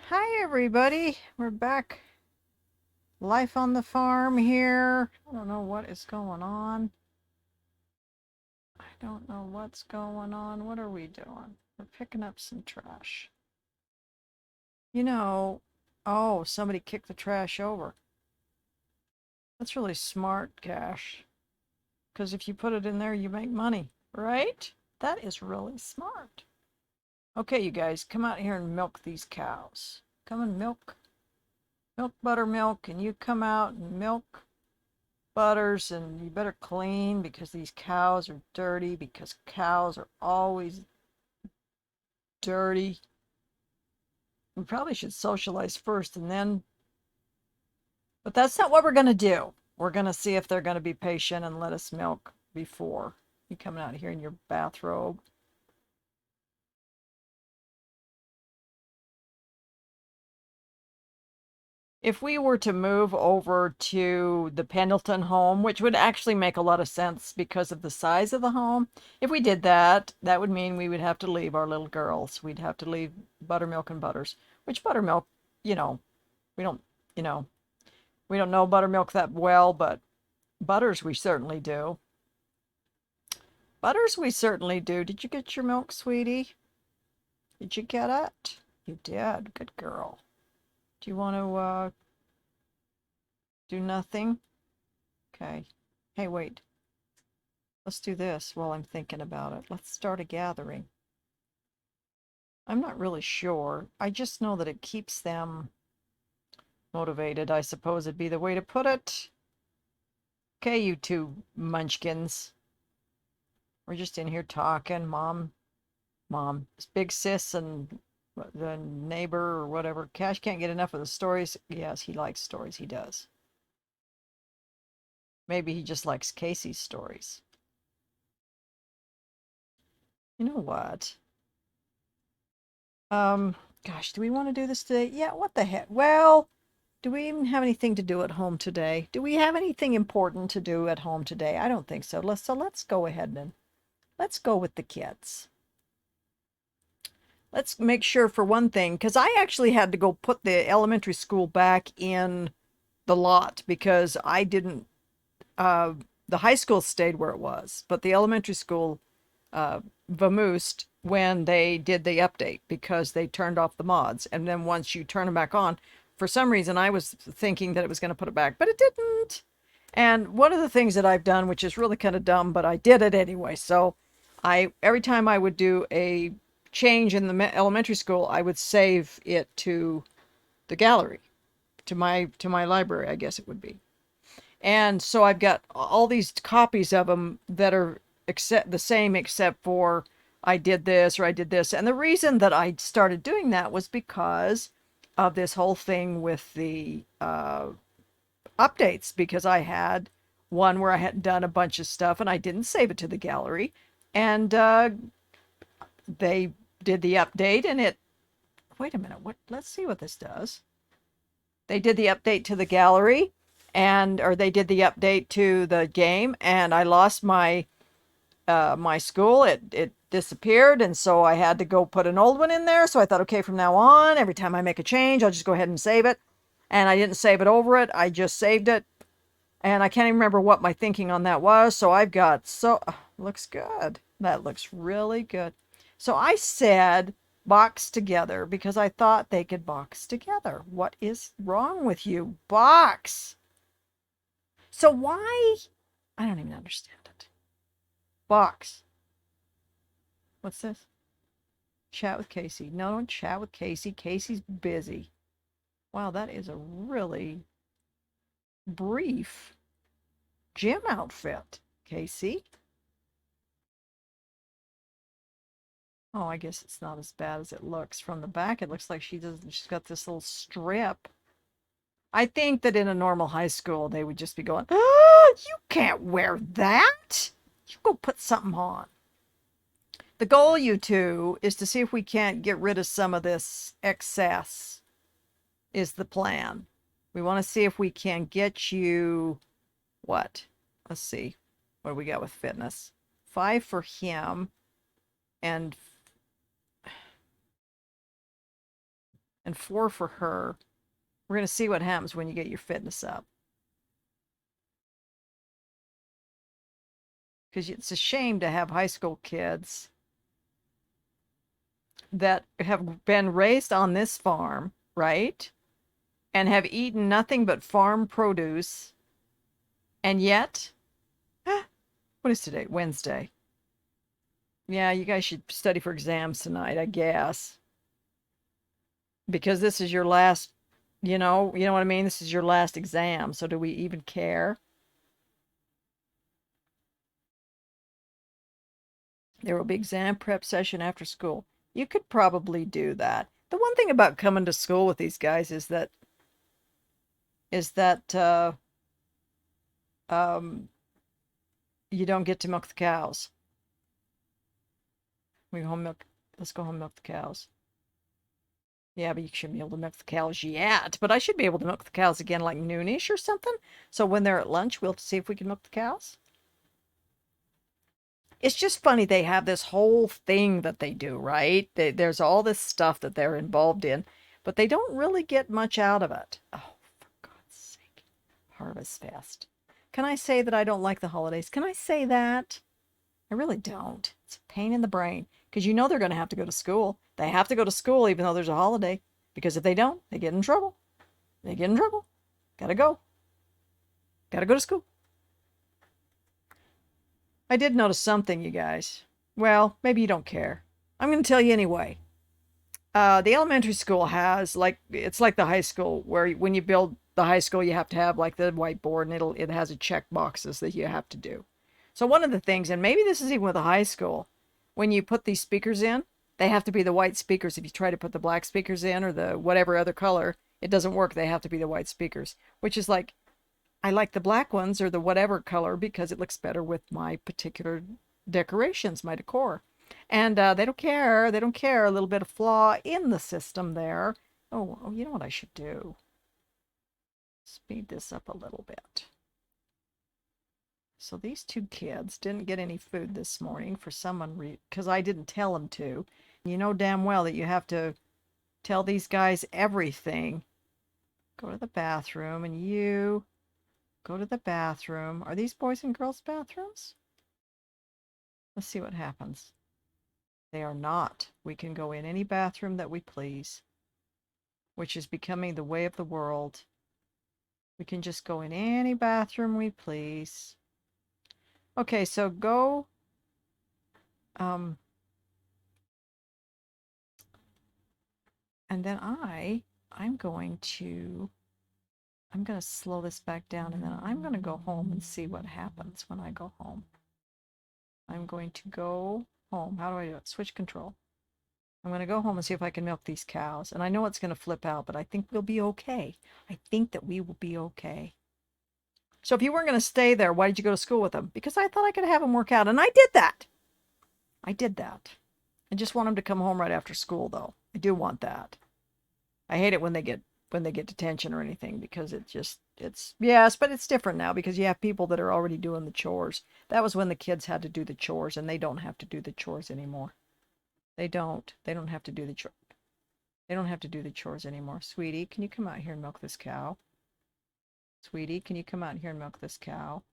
Hi, everybody. We're back. Life on the farm here. I don't know what is going on. I don't know what's going on. What are we doing? We're picking up some trash. You know, oh, somebody kicked the trash over. That's really smart, Cash. Because if you put it in there, you make money, right? That is really smart. Okay, you guys, come out here and milk these cows. Come and milk buttermilk, and you come out and milk butters, and you better clean because these cows are dirty, because cows are always dirty. We probably should socialize first and then, but that's not what we're going to do. We're going to see if they're going to be patient and let us milk before you coming out here in your bathrobe. If we were to move over to the Pendleton home, which would actually make a lot of sense because of the size of the home, if we did that, that would mean we would have to leave our little girls. We'd have to leave Buttermilk and Butters, which Buttermilk, you know, we don't, you know, we don't know Buttermilk that well, but Butters we certainly do. Butters we certainly do. Did you get your milk, sweetie? Did you get it? You did. Good girl. Do you want to do nothing? Okay. Hey, wait. Let's do this while I'm thinking about it. Let's start a gathering. I'm not really sure. I just know that it keeps them motivated, I suppose would be the way to put it. Okay, you two munchkins. We're just in here talking. Mom, big sis and the neighbor or whatever. Cash can't get enough of the stories. Yes, he likes stories. He does. Maybe he just likes Casey's stories. You know what? Um, Gosh, do we want to do this today? Yeah, what the heck? Well, do we even have anything to do at home today? Do we have anything important to do at home today? I don't think so. Let's go ahead and let's go with the kids. Let's make sure for one thing, because I actually had to go put the elementary school back in the lot because I didn't the high school stayed where it was, but the elementary school vamoosed when they did the update because they turned off the mods. And then once you turn them back on, for some reason I was thinking that it was going to put it back, but it didn't. And one of the things that I've done, which is really kind of dumb, but I did it anyway. So I every time I would do a change in the elementary school, I would save it to the gallery, to my library, I guess it would be. And so I've got all these copies of them that are except the same except for I did this or I did this. And the reason that I started doing that was because of this whole thing with the updates, because I had one where I had done a bunch of stuff and I didn't save it to the gallery. And they did the update and it, wait a minute, what? Let's see what this does. They did the update to the gallery, and or they did the update to the game, and I lost my school. It disappeared, and so I had to go put an old one in there. So I thought, okay, from now on, every time I make a change, I'll just go ahead and save it. And I didn't save it over it. I just saved it, and I can't even remember what my thinking on that was. So I've got looks good. That looks really good. So I said box together because I thought they could box together. What is wrong with you? Box. So why? I don't even understand it. Box. What's this? Chat with Casey. No, don't chat with Casey. Casey's busy. Wow, that is a really brief gym outfit, Casey. Oh, I guess it's not as bad as it looks. From the back, it looks like she's got this little strip. I think that in a normal high school, they would just be going, oh, you can't wear that. You go put something on. The goal, you two, is to see if we can't get rid of some of this excess, is the plan. We want to see if we can get you, what? Let's see. What do we got with fitness? 5 for him and and 4 for her. We're going to see what happens when you get your fitness up. Because it's a shame to have high school kids that have been raised on this farm, right? And have eaten nothing but farm produce. And yet, what is today? Wednesday. Yeah, you guys should study for exams tonight, I guess. Because this is your last, you know what I mean? This is your last exam. So do we even care? There will be exam prep session after school. You could probably do that. The one thing about coming to school with these guys is that um, you don't get to milk the cows. We go home milk. Let's go home milk the cows. Yeah, but you shouldn't be able to milk the cows yet. But I should be able to milk the cows again like noonish or something. So when they're at lunch, we'll see if we can milk the cows. It's just funny they have this whole thing that they do, right? There's all this stuff that they're involved in, but they don't really get much out of it. Oh, for God's sake. Harvest Fest. Can I say that I don't like the holidays? Can I say that? I really don't. It's a pain in the brain because you know they're going to have to go to school. They have to go to school even though there's a holiday because if they don't, they get in trouble. They get in trouble. Gotta go. Gotta go to school. I did notice something, you guys. Well, maybe you don't care. I'm going to tell you anyway. The elementary school has it's like the high school where when you build the high school, you have to have like the whiteboard and it has a check boxes that you have to do. So one of the things, and maybe this is even with the high school, when you put these speakers in, they have to be the white speakers. If you try to put the black speakers in or the whatever other color, it doesn't work. They have to be the white speakers, which is like, I like the black ones or the whatever color because it looks better with my particular decorations, my decor. And they don't care. They don't care. A little bit of flaw in the system there. Oh, you know what I should do? Speed this up a little bit. So these 2 kids didn't get any food this morning for someone because I didn't tell them to. You know damn well that you have to tell these guys everything. Go to the bathroom and you go to the bathroom. Are these boys and girls bathrooms? Let's see what happens. They are not. We can go in any bathroom that we please, which is becoming the way of the world. We can just go in any bathroom we please. Okay, so go, and then I'm going to slow this back down and then I'm going to go home and see what happens when I go home. I'm going to go home. How do I do it? Switch control. I'm going to go home and see if I can milk these cows. And I know it's going to flip out, but I think we'll be okay. I think that we will be okay. So if you weren't going to stay there, why did you go to school with them? Because I thought I could have them work out. And I did that. I did that. I just want them to come home right after school, though. I do want that. I hate it when they get detention or anything because yes, but it's different now because you have people that are already doing the chores. That was when the kids had to do the chores, and they don't have to do the chores anymore. They don't have to do the chores. They don't have to do the chores anymore. Sweetie, can you come out here and milk this cow? Sweetie, can you come out here and milk this cow?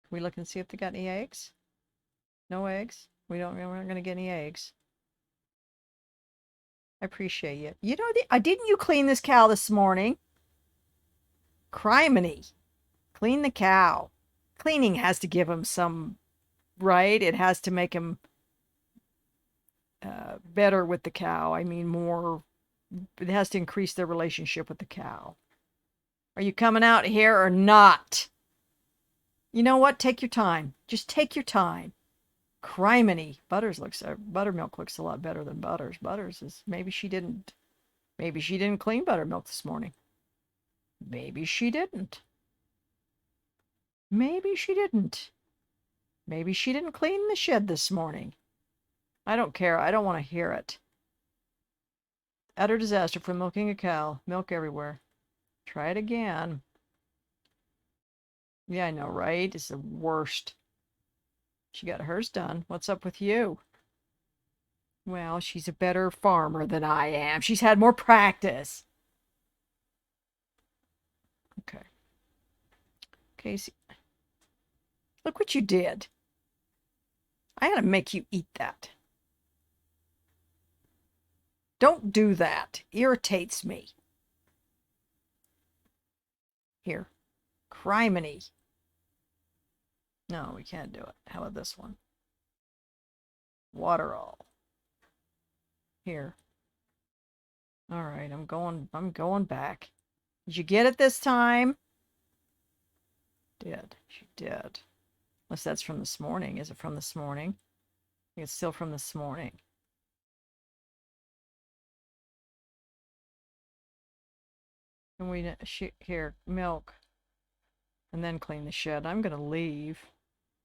Can we look and see if they got any eggs? No eggs? We're not going to get any eggs. I appreciate you. You know, didn't you clean this cow this morning? Criminy. Clean the cow. Cleaning has to give him some, right? It has to make him better with the cow. I mean, more, it has to increase their relationship with the cow. Are you coming out here or not? You know what? Take your time. Just take your time. Criminy. Buttermilk looks a lot better than Butters. Butters is, maybe she didn't clean Buttermilk this morning. Maybe she didn't. Maybe she didn't. Maybe she didn't clean the shed this morning. I don't care. I don't want to hear it. Utter disaster from milking a cow. Milk everywhere. Try it again. Yeah, I know, right? It's the worst. She got hers done. What's up with you? Well, she's a better farmer than I am. She's had more practice. Okay. Casey, look what you did. I gotta make you eat that. Don't do that. Irritates me. Here. Criminy. No, we can't do it. How about this one? Water all. Here. All right, I'm going back. Did you get it this time? Did. She did. Unless that's from this morning. Is it from this morning? I think it's still from this morning. And we here, milk. And then clean the shed. I'm gonna leave.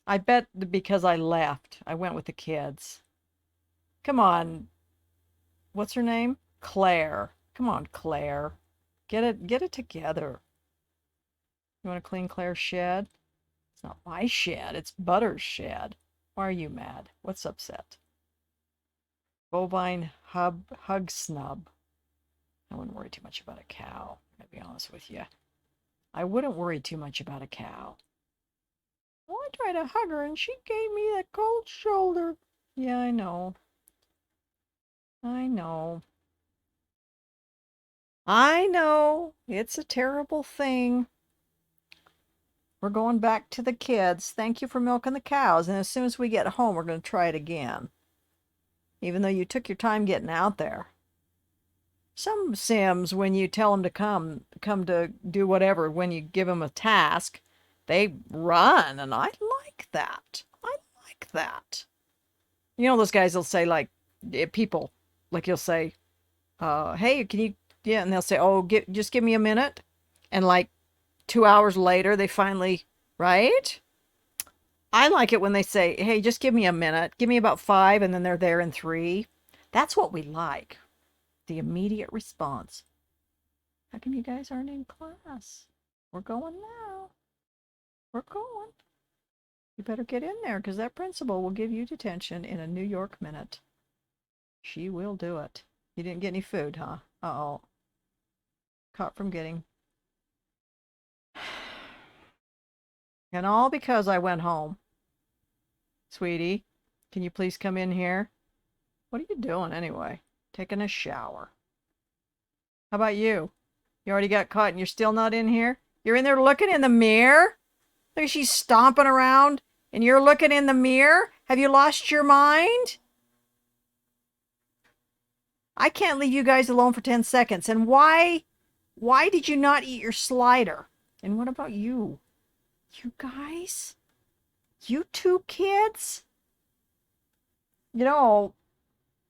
I bet because I left. I went with the kids. Come on. What's her name? Claire. Come on, Claire. Get it together. You want to clean Claire's shed? It's not my shed. It's Butter's shed. Why are you mad? What's upset? Bovine hug snub. I wouldn't worry too much about a cow. I'll be honest with you. I wouldn't worry too much about a cow. Well, I tried to hug her and she gave me that cold shoulder. Yeah, I know. I know. I know. It's a terrible thing. We're going back to the kids. Thank you for milking the cows. And as soon as we get home, we're going to try it again. Even though you took your time getting out there. Some Sims, when you tell them to come to do whatever, when you give them a task, they run. And I like that. I like that. You know, those guys will say, like, people, like you'll say, hey, can you, yeah, and they'll say, oh, just give me a minute. And like 2 hours later, they finally, right? I like it when they say, hey, just give me a minute. Give me about 5, and then they're there in 3. That's what we like. The immediate response. How come you guys aren't in class? We're going now. We're going. You better get in there, because that principal will give you detention in a New York minute. She will do it. You didn't get any food, huh? Uh-oh. Caught from getting. And all because I went home. Sweetie, can you please come in here? What are you doing anyway? Taking a shower. How about you? You already got caught and you're still not in here? You're in there looking in the mirror? Look, she's stomping around and you're looking in the mirror? Have you lost your mind? I can't leave you guys alone for 10 seconds. And why did you not eat your slider? And what about you? You guys? You 2 kids? You know,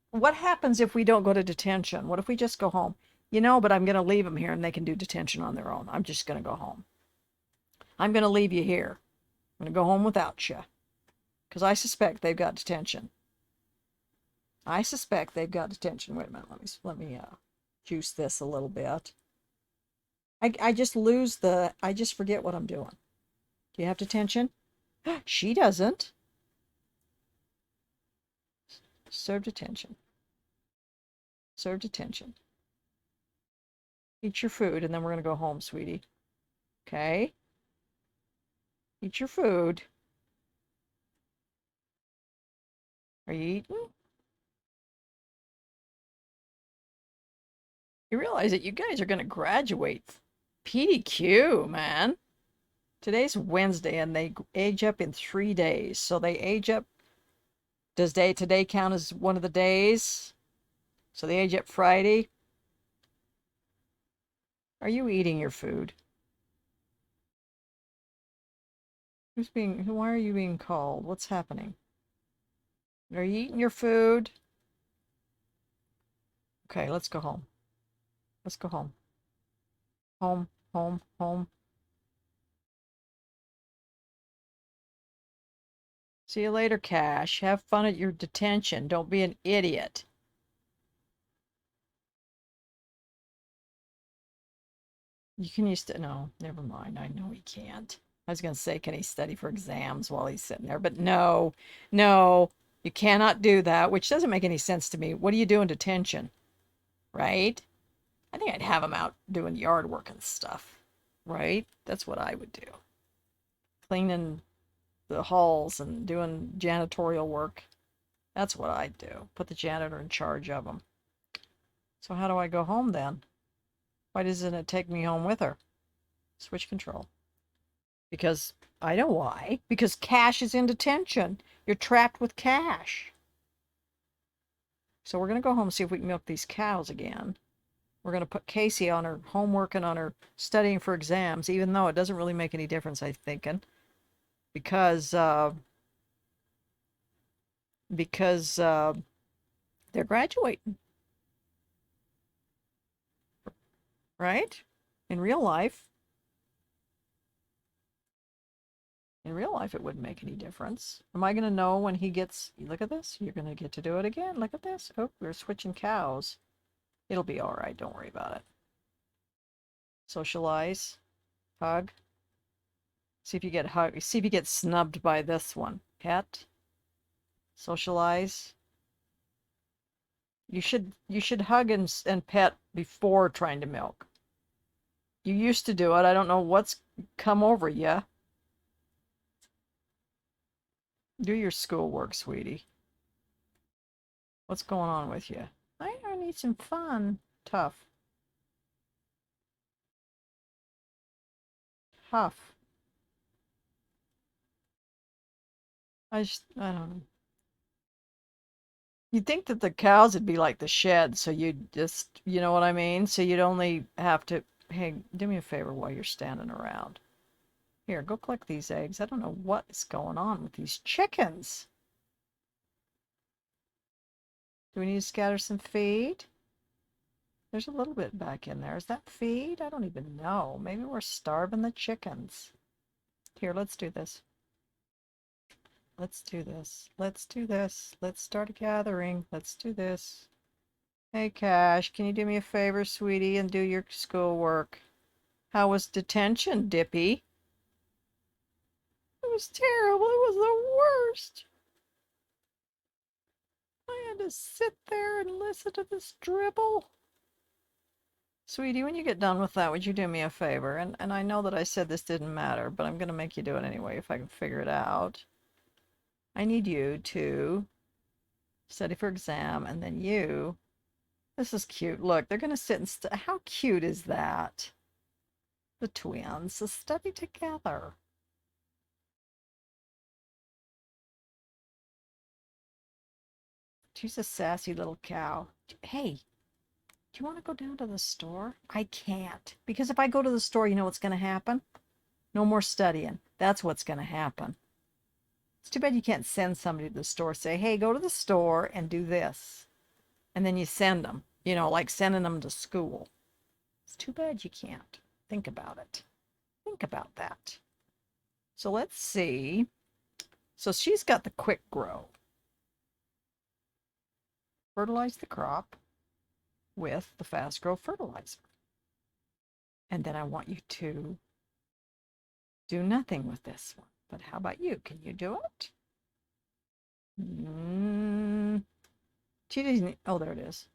what happens if we don't go to detention? What if we just go home? You know, but I'm going to leave them here and they can do detention on their own. I'm just going to go home. I'm going to leave you here. I'm going to go home without you. Because I suspect they've got detention. I suspect they've got detention. Wait a minute. Let me juice this a little bit. I just I just forget what I'm doing. Do you have detention? She doesn't. Serve detention. Serve detention. Eat your food, and then we're going to go home, sweetie. Okay? Eat your food. Are you eating? You realize that you guys are going to graduate PDQ, man. Today's Wednesday, and they age up in 3 days. So they age up. Does today count as one of the days? So they age up Friday. Are you eating your food? Why are you being called? What's happening? Are you eating your food? Okay, let's go home. Let's go home. Home, home, home. See you later, Kash. Have fun at your detention. Don't be an idiot. Can you no, never mind. I know he can't. I was going to say, can he study for exams while he's sitting there? But no, no. You cannot do that, which doesn't make any sense to me. What do you do in detention, right? I think I'd have them out doing yard work and stuff, right? That's what I would do. Cleaning the halls and doing janitorial work. That's what I'd do. Put the janitor in charge of them. So how do I go home then? Why doesn't it take me home with her? Switch control. Because I know why. Because Kash is in detention. You're trapped with Kash. So we're going to go home and see if we can milk these cows again. We're going to put Kaci on her homework and on her studying for exams, even though it doesn't really make any difference, I'm thinking. Because they're graduating. Right? In real life. In real life, it wouldn't make any difference. Am I going to know when he gets... Look at this. You're going to get to do it again. Look at this. Oh, we're switching cows. It'll be all right. Don't worry about it. Socialize. Hug. See if you get hug. See if you get snubbed by this one. Pet. Socialize. You should hug and pet before trying to milk. You used to do it. I don't know what's come over you. Do your schoolwork, sweetie. What's going on with you? I need some fun. Tough. Tough. I don't know. You'd think that the cows would be like the shed, so you'd just, you know what I mean? So you'd only have to, hey, do me a favor while you're standing around. Here, go collect these eggs. I don't know what is going on with these chickens. Do we need to scatter some feed? There's a little bit back in there. Is that feed? I don't even know. Maybe we're starving the chickens. Here, let's do this. Let's do this. Let's do this. Let's start a gathering. Let's do this. Hey, Kash, can you do me a favor, sweetie, and do your schoolwork? How was detention, Dippy? It was terrible. It was the worst. I had to sit there and listen to this dribble. Sweetie, when you get done with that, would you do me a favor? And I know that I said this didn't matter, but I'm going to make you do it anyway if I can figure it out. I need you to study for exam, and then you... This is cute. Look, they're going to sit and... How cute is that? The twins to study together. She's a sassy little cow. Hey, do you want to go down to the store? I can't. Because if I go to the store, you know what's going to happen? No more studying. That's what's going to happen. It's too bad you can't send somebody to the store. Say, hey, go to the store and do this. And then you send them. You know, like sending them to school. It's too bad you can't. Think about it. Think about that. So let's see. So she's got the quick grow. Fertilize the crop with the fast grow fertilizer. And then I want you to do nothing with this one. But how about you? Can you do it? She doesn't. Oh, there it is.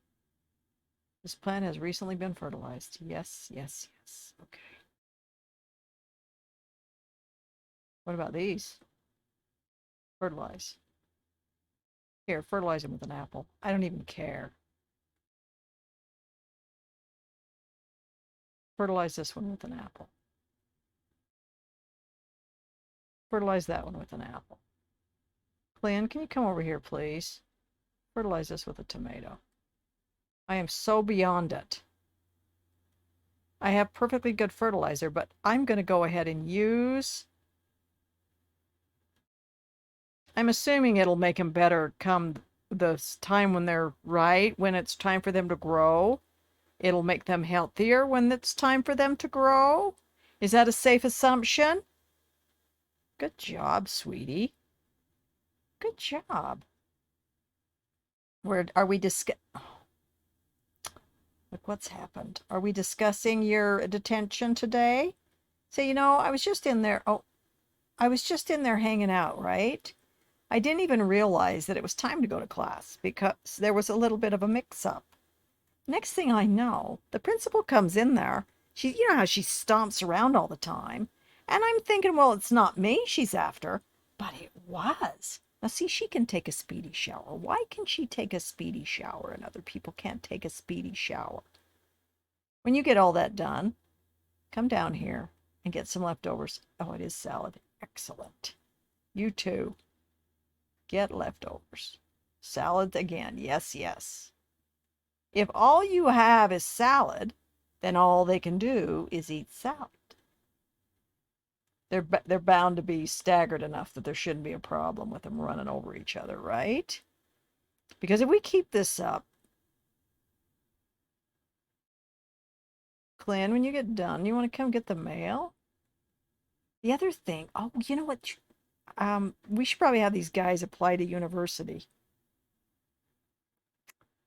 This plant has recently been fertilized. Yes, yes, yes. Okay. What about these? Fertilize. Here, fertilize them with an apple. I don't even care. Fertilize this one with an apple. Fertilize that one with an apple. Klynn, can you come over here, please? Fertilize this with a tomato. I am so beyond it. I have perfectly good fertilizer, but I'm going to go ahead and use... I'm assuming it'll make them better come the time when they're right, when it's time for them to grow. It'll make them healthier when it's time for them to grow. Is that a safe assumption? Good job, sweetie. Good job. Where are we Look what's happened. Are we discussing your detention today? So, you know, I was just in there. Oh, I was just in there hanging out, right? I didn't even realize that it was time to go to class because there was a little bit of a mix-up. Next thing I know, the principal comes in there. You know how she stomps around all the time. And I'm thinking, well, it's not me she's after, but it was. Now, see, she can take a speedy shower. Why can she take a speedy shower and other people can't take a speedy shower? When you get all that done, come down here and get some leftovers. Oh, it is salad. Excellent. You too. Get leftovers. Salad again. Yes, yes. If all you have is salad, then all they can do is eat salad. They're bound to be staggered enough that there shouldn't be a problem with them running over each other, right? Because if we keep this up, Klynn, when you get done, you want to come get the mail? The other thing, oh, you know what? We should probably have these guys apply to university.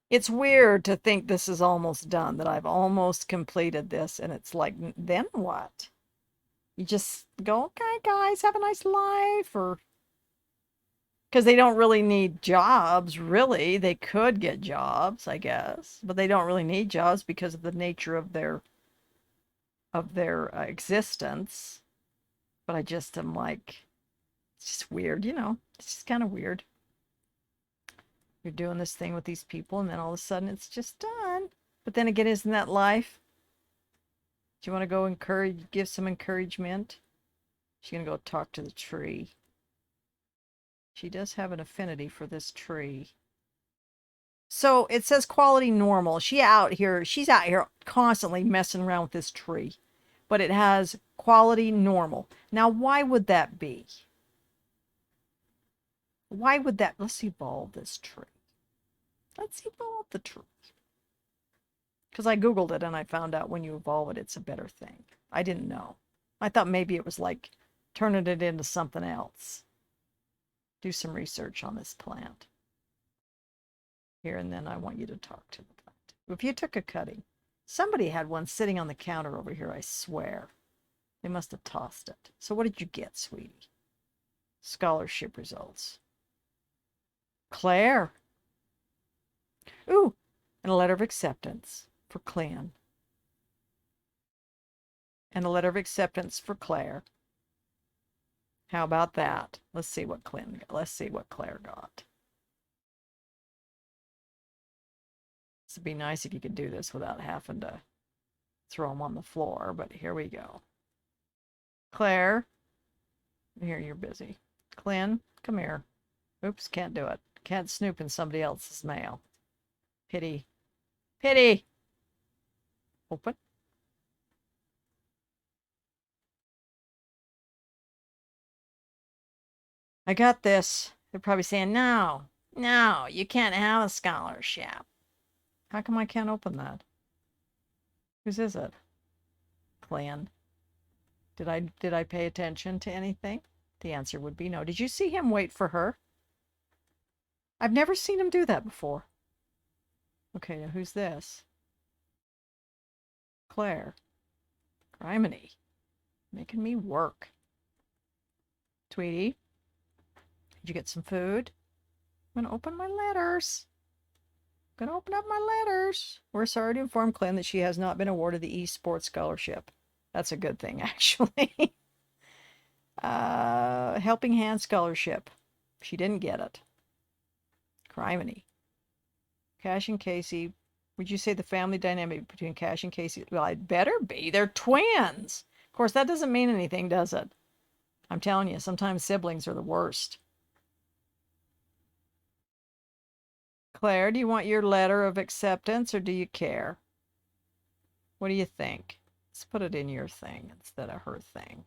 It's weird to think this is almost done, that I've almost completed this, and it's like, then what? You just go, okay, guys, have a nice life, or because they don't really need jobs, really. They could get jobs, I guess, but they don't really need jobs because of the nature of their existence. But I just am like, it's just weird, you know. It's just kind of weird. You're doing this thing with these people, and then all of a sudden it's just done. But then again, isn't that life? Do you want to go give some encouragement? She's going to go talk to the tree. She does have an affinity for this tree. So it says quality normal. She's out here constantly messing around with this tree. But it has quality normal. Now, why would that be? Why would that? Let's evolve this tree. Let's evolve the tree. Because I Googled it and I found out when you evolve it, it's a better thing. I didn't know. I thought maybe it was like turning it into something else. Do some research on this plant. Here, and then I want you to talk to the plant. If you took a cutting, somebody had one sitting on the counter over here, I swear. They must have tossed it. So what did you get, sweetie? Scholarship results. Claire. Ooh, and a letter of acceptance for Klynn. And a letter of acceptance for Claire. How about that? Let's see what Klynn got. Let's see what Claire got. This would be nice if you could do this without having to throw them on the floor, but here we go. Claire. Here, you're busy. Klynn, come here. Oops, can't do it. Can't snoop in somebody else's mail. Pity. Pity! Open. I got this. They're probably saying, no, no, you can't have a scholarship. How come I can't open that? Whose is it? Klynn. Did I pay attention to anything? The answer would be no. Did you see him wait for her? I've never seen him do that before. Okay, now who's this? Claire. Criminy. Making me work. Tweety, did you get some food? I'm going to open my letters. I'm going to open up my letters. We're sorry to inform Klynn that she has not been awarded the eSports Scholarship. That's a good thing, actually. Helping Hand Scholarship. She didn't get it. Criminy. Kash and Kaci. Would you say the family dynamic between Kash and Kaci? Well, I'd better be. They're twins. Of course, that doesn't mean anything, does it? I'm telling you, sometimes siblings are the worst. Claire, do you want your letter of acceptance or do you care? What do you think? Let's put it in your thing instead of her thing.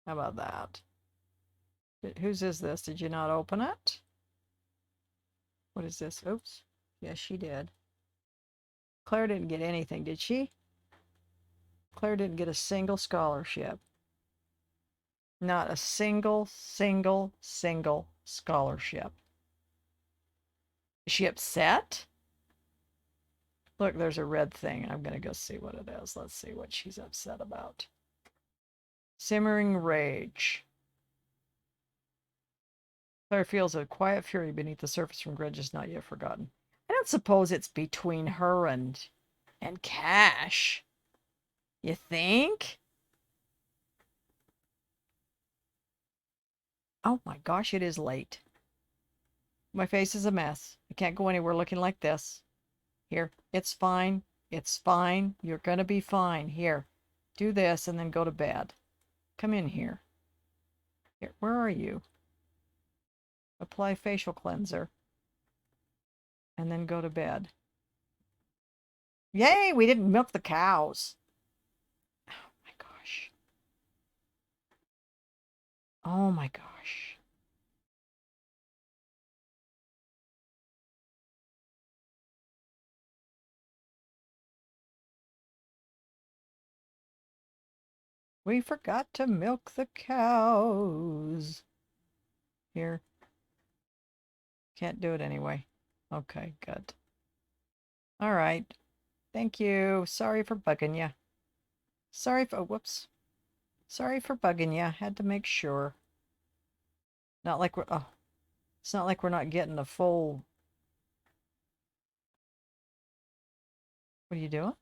How about that? Whose is this? Did you not open it? What is this? Oops. Yes, she did. Claire didn't get anything, did she? Claire didn't get a single scholarship. Not a single scholarship. Is she upset? Look, there's a red thing. I'm going to go see what it is. Let's see what she's upset about. Simmering rage. Claire feels a quiet fury beneath the surface from grudges not yet forgotten. I don't suppose it's between her and Kash. You think? Oh my gosh, it is late. My face is a mess. I can't go anywhere looking like this. Here, it's fine. It's fine. You're gonna be fine. Here, do this and then go to bed. Come in here. Here, where are you? Apply facial cleanser. And then go to bed. Yay, we didn't milk the cows. Oh my gosh. Oh my gosh. We forgot to milk the cows. Here. Can't do it anyway. Okay, good. All right. Thank you. Sorry for bugging you. Sorry for, oh, whoops. Sorry for bugging you. Had to make sure. Not like we're, oh, it's not like we're not getting a full. What are you doing?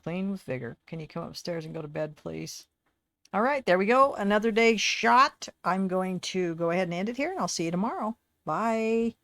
Clean with vigor. Can you come upstairs and go to bed, please? All right, there we go. Another day shot. I'm going to go ahead and end it here, and I'll see you tomorrow. Bye.